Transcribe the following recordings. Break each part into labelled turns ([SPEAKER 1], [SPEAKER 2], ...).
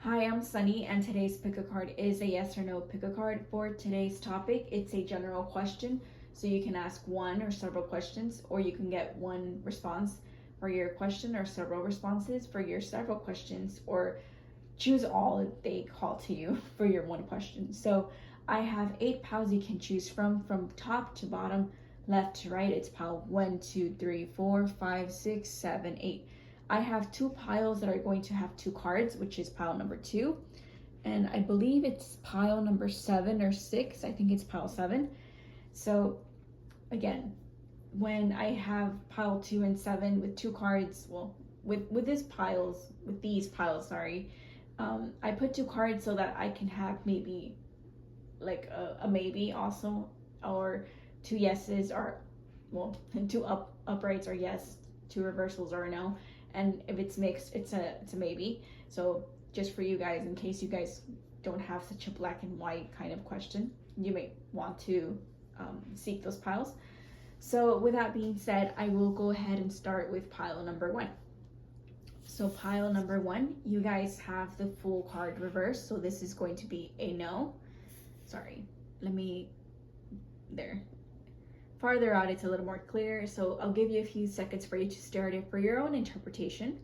[SPEAKER 1] Hi, I'm Sunny, and today's pick a card is a yes or no pick a card. For today's topic, it's a general question, so you can ask one or several questions, or you can get one response for your question or several responses for your several questions, or choose all if they call to you for your one question. So I have 8 piles you can choose from top to bottom, left to right. It's pile 1, 2, 3, 4, 5, 6, 7, 8. I have 2 piles that are going to have 2 cards, which is pile number 2. And I believe it's pile number 7 or 6. I think it's pile 7. So again, when I have pile 2 and 7 with 2 cards, well, with these piles, I put 2 cards so that I can have maybe like a maybe also, or 2 yeses, or well, 2 uprights are yes, 2 reversals are no, and if it's mixed, it's a maybe. So just for you guys, in case you guys don't have such a black and white kind of question, you may want to seek those piles. So with that being said, I will go ahead and start with pile number 1. So pile number 1, you guys have the full card reversed, so this is going to be a no. Sorry, there. Farther out, it's a little more clear, so I'll give you a few seconds for you to stare at it for your own interpretation.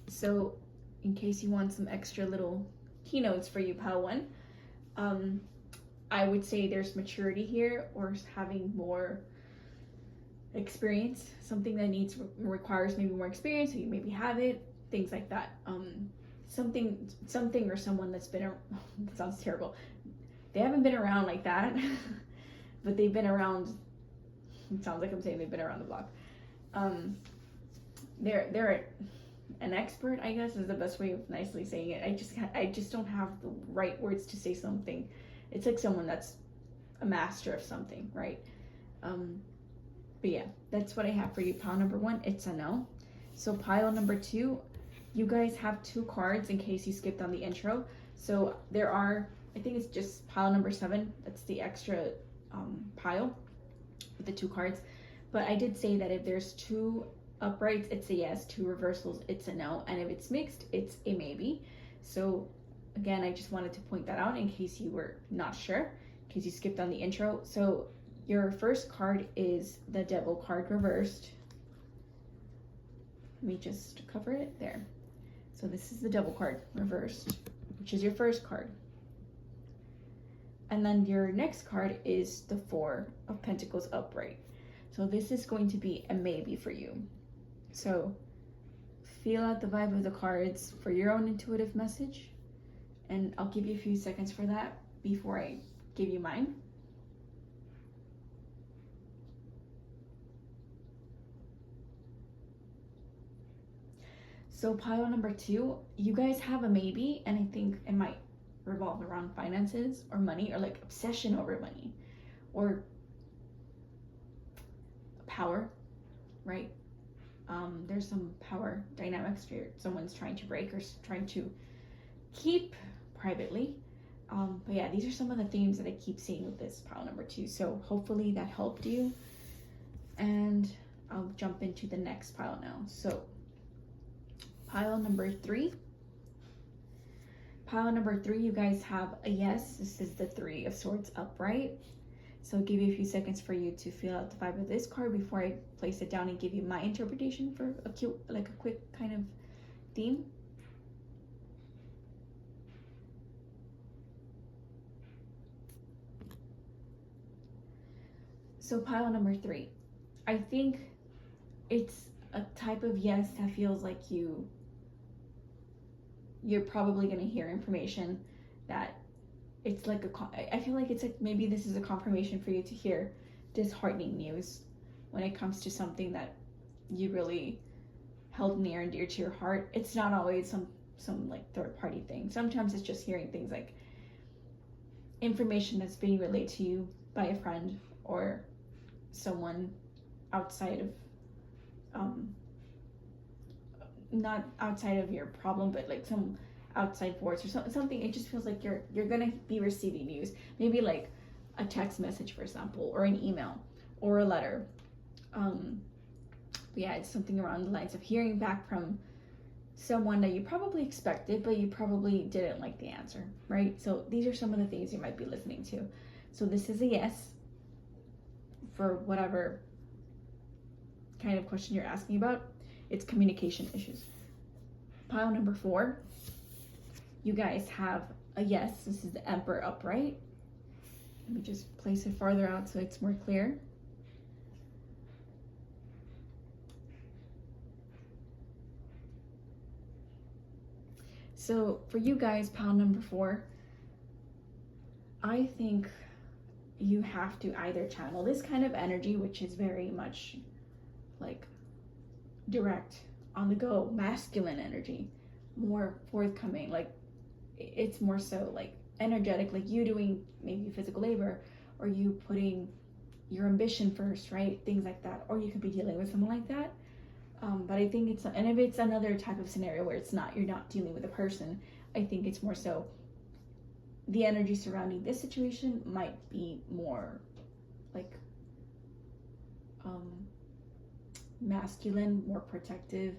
[SPEAKER 1] So in case you want some extra little keynotes for you, pile 1, I would say there's maturity here, or having more experience, something that requires maybe more experience, so you maybe have it, things like that. Something or someone that's been that sounds terrible, they haven't been around like that but they've been around. It sounds like I'm saying they've been around the block. They're an expert, I guess, is the best way of nicely saying it. I just don't have the right words to say something. It's like someone that's a master of something, right? But yeah, that's what I have for you. Pile number 1, it's a no. So pile number 2, you guys have 2 cards in case you skipped on the intro. So there are, I think it's just pile number 7, that's the extra pile with the 2 cards. But I did say that if there's 2 uprights, it's a yes, 2 reversals, it's a no, and if it's mixed, it's a maybe. So again, I just wanted to point that out in case you were not sure, in case you skipped on the intro. So your first card is the Devil card reversed. Let me just cover it there. So this is the Devil card reversed, which is your first card. And then your next card is the 4 of Pentacles upright. So this is going to be a maybe for you. So feel out the vibe of the cards for your own intuitive message. And I'll give you a few seconds for that before I give you mine. So pile number 2, you guys have a maybe, and I think it might revolve around finances or money, or like obsession over money, or power, right? There's some power dynamics here someone's trying to break or trying to keep privately. But yeah, these are some of the themes that I keep seeing with this pile number 2. So hopefully that helped you. And I'll jump into the next pile now. So pile number 3. Pile number 3, you guys have a yes. This is the 3 of Swords upright. So I'll give you a few seconds for you to feel out the vibe of this card before I place it down and give you my interpretation for a quick kind of theme. So pile number 3, I think it's a type of yes that feels like you're probably going to hear information that it's like I feel like it's like maybe this is a confirmation for you to hear disheartening news when it comes to something that you really held near and dear to your heart. It's not always some like third party thing. Sometimes it's just hearing things like information that's being relayed to you by a friend or someone outside of not outside of your problem, but like some outside force or something. It just feels like you're gonna be receiving news, maybe like a text message, for example, or an email, or a letter. Yeah, it's something around the lines of hearing back from someone that you probably expected, but you probably didn't like the answer, right? So these are some of the things you might be listening to. So this is a yes for whatever kind of question you're asking about. It's communication issues. Pile number 4, you guys have a yes. This is the Emperor upright. Let me just place it farther out so it's more clear. So for you guys, pile number 4, I think you have to either channel this kind of energy, which is very much like direct, on the go, masculine energy, more forthcoming, like it's more so like energetic, like you doing maybe physical labor, or you putting your ambition first, right? Things like that. Or you could be dealing with someone like that. But I think it's, and if it's another type of scenario where you're not dealing with a person, I think it's more so the energy surrounding this situation might be more like masculine, more protective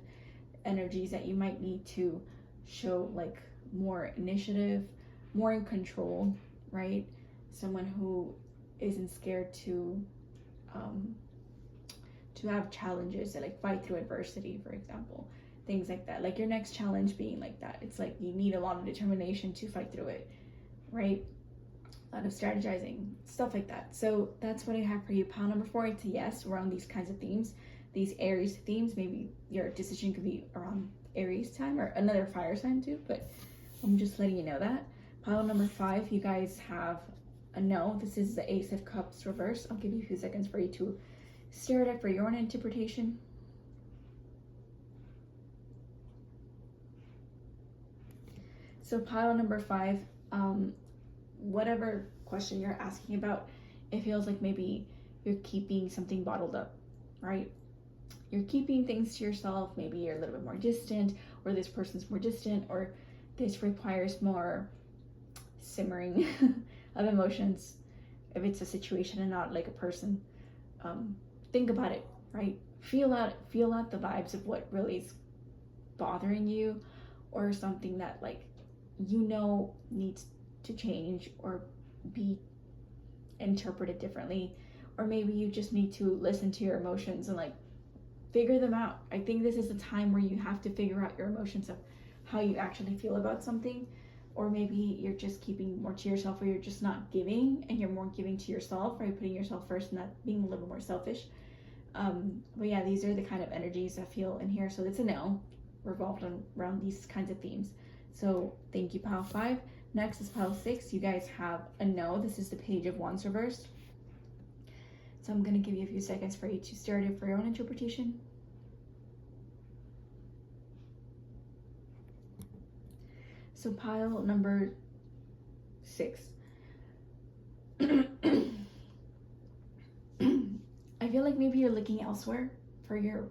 [SPEAKER 1] energies that you might need to show like more initiative, more in control, right? Someone who isn't scared to have challenges, that like fight through adversity, for example, things like that. Like your next challenge being like that. It's like you need a lot of determination to fight through it, right? A lot of strategizing, stuff like that. So that's what I have for you. Pile number 4, it's a yes around these kinds of themes, these Aries themes. Maybe your decision could be around Aries time or another fire sign too, but I'm just letting you know that. Pile number 5, you guys have a no. This is the Ace of Cups reverse. I'll give you a few seconds for you to stare at it for your own interpretation. So pile number 5, whatever question you're asking about, it feels like maybe you're keeping something bottled up, right? You're keeping things to yourself. Maybe you're a little bit more distant, or this person's more distant, or this requires more simmering of emotions if it's a situation and not like a person. Think about it, right? Feel out the vibes of what really is bothering you, or something that like needs to change or be interpreted differently, or maybe you just need to listen to your emotions and like figure them out. I think this is a time where you have to figure out your emotions of how you actually feel about something, or maybe you're just keeping more to yourself, or you're just not giving and you're more giving to yourself, right? Putting yourself first and not being a little more selfish. But yeah, these are the kind of energies I feel in here. So it's a no, revolved around these kinds of themes. So thank you, pile 5. Next is pile 6. You guys have a no. This is the Page of Wands reversed. So I'm going to give you a few seconds for you to start it for your own interpretation. So pile number 6. I feel like maybe you're looking elsewhere for your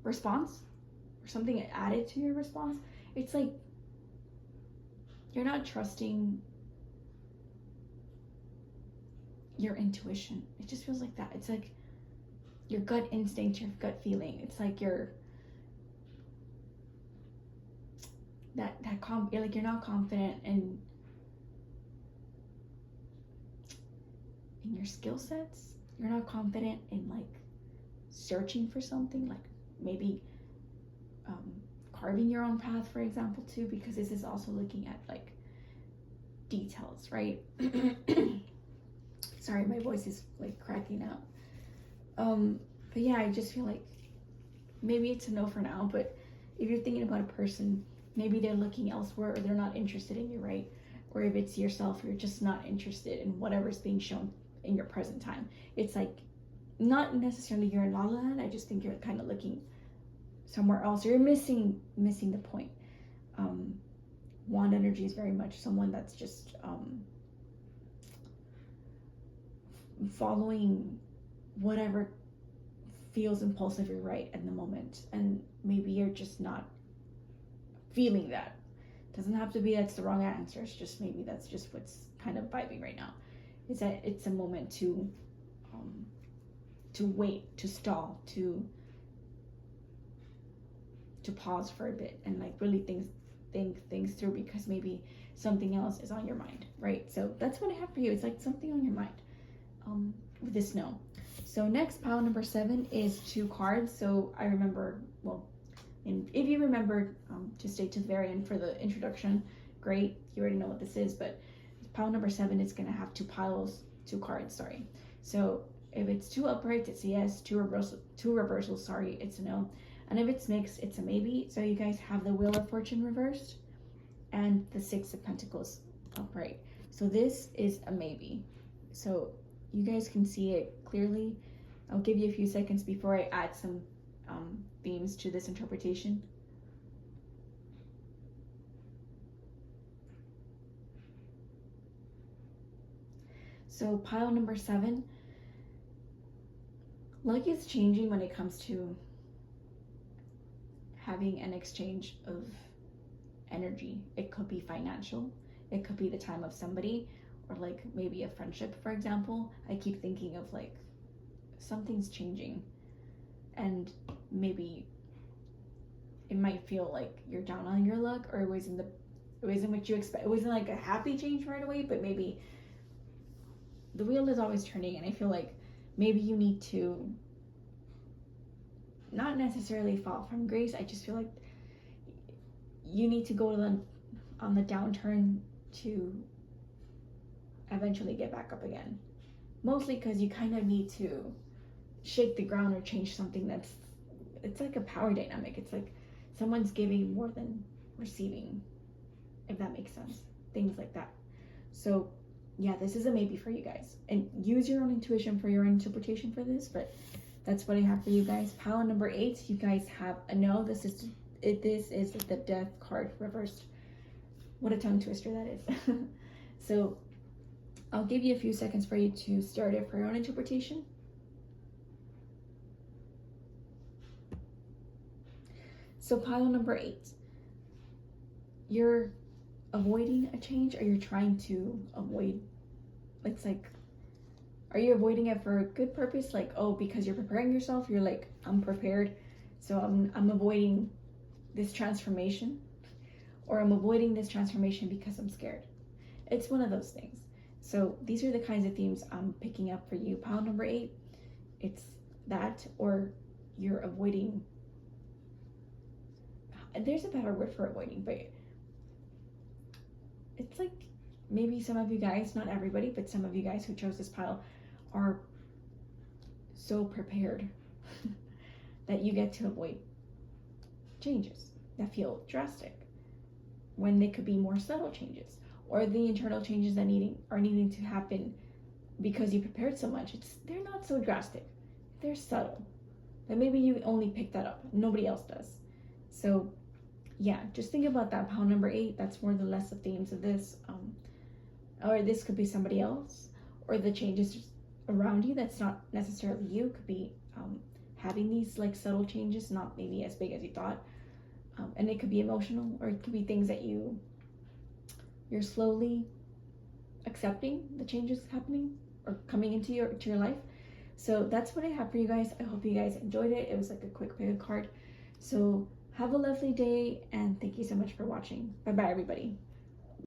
[SPEAKER 1] response, or something added to your response. It's like you're not trusting your intuition. It just feels like that. It's like your gut instinct, your gut feeling. It's like you're you're not confident in your skill sets. You're not confident in like searching for something, like maybe carving your own path, for example, too, because this is also looking at like details, right? Sorry, my voice is like cracking out. But yeah, I just feel like maybe it's a no for now, but if you're thinking about a person, maybe they're looking elsewhere, or they're not interested in you, right? Or if it's yourself, you're just not interested in whatever's being shown in your present time. It's like not necessarily you're in la la land. I just think you're kind of looking somewhere else, or you're missing the point. Wand energy is very much someone that's just following whatever feels impulsively right in the moment, and maybe you're just not feeling that. Doesn't have to be that's the wrong answer. It's just maybe that's just what's kind of vibing right now. is that it's a moment to wait, to stall, to pause for a bit and like really think things through, because maybe something else is on your mind, right? So that's what I have for you. It's like something on your mind with the snow. So next, pile number 7 is 2 cards. So I remember, well, and if you remember, to stay to the very end for the introduction, great, you already know what this is, but pile number 7 is going to have 2 cards, sorry. So if it's 2 uprights, it's a yes, 2 reversals, sorry, it's a no. And if it's mixed, it's a maybe. So you guys have the Wheel of Fortune reversed and the 6 of Pentacles upright. So this is a maybe. So you guys can see it clearly. I'll give you a few seconds before I add some themes to this interpretation. So pile number 7, luck is changing when it comes to having an exchange of energy. It could be financial, it could be the time of somebody, or like maybe a friendship, for example. I keep thinking of like something's changing, and maybe it might feel like you're down on your luck, or it wasn't what you expect. It wasn't like a happy change right away, but maybe the wheel is always turning, and I feel like maybe you need to not necessarily fall from grace. I just feel like you need to go on the downturn to eventually get back up again. Mostly because you kind of need to shake the ground or change something it's like a power dynamic. It's like someone's giving more than receiving, if that makes sense. Things like that. So yeah, this is a maybe for you guys. And use your own intuition for your own interpretation for this, but that's what I have for you guys. Pile number 8, you guys have a no. This is the Death card reversed. What a tongue twister that is. So I'll give you a few seconds for you to start it for your own interpretation. So pile number 8, you're avoiding a change, or you're trying to avoid, it's like, are you avoiding it for a good purpose? Like, oh, because you're preparing yourself, you're like, I'm prepared, so I'm avoiding this transformation, or I'm avoiding this transformation because I'm scared. It's one of those things. So these are the kinds of themes I'm picking up for you. Pile number 8, it's that, or you're avoiding, there's a better word for avoiding, but it's like maybe some of you guys, not everybody, but some of you guys who chose this pile are so prepared that you get to avoid changes that feel drastic when they could be more subtle changes, or the internal changes that are needing to happen because you prepared so much. They're not so drastic, they're subtle, but maybe you only pick that up, nobody else does. So yeah, just think about that. Pile number 8, that's more or less the themes of this, or this could be somebody else, or the changes around you that's not necessarily you. Could be having these like subtle changes, not maybe as big as you thought, and it could be emotional, or it could be things that you're slowly accepting the changes happening or coming into your life. So that's what I have for you guys. I hope you guys enjoyed it. It was like a quick pick a card. So have a lovely day, and thank you so much for watching. Bye bye, everybody.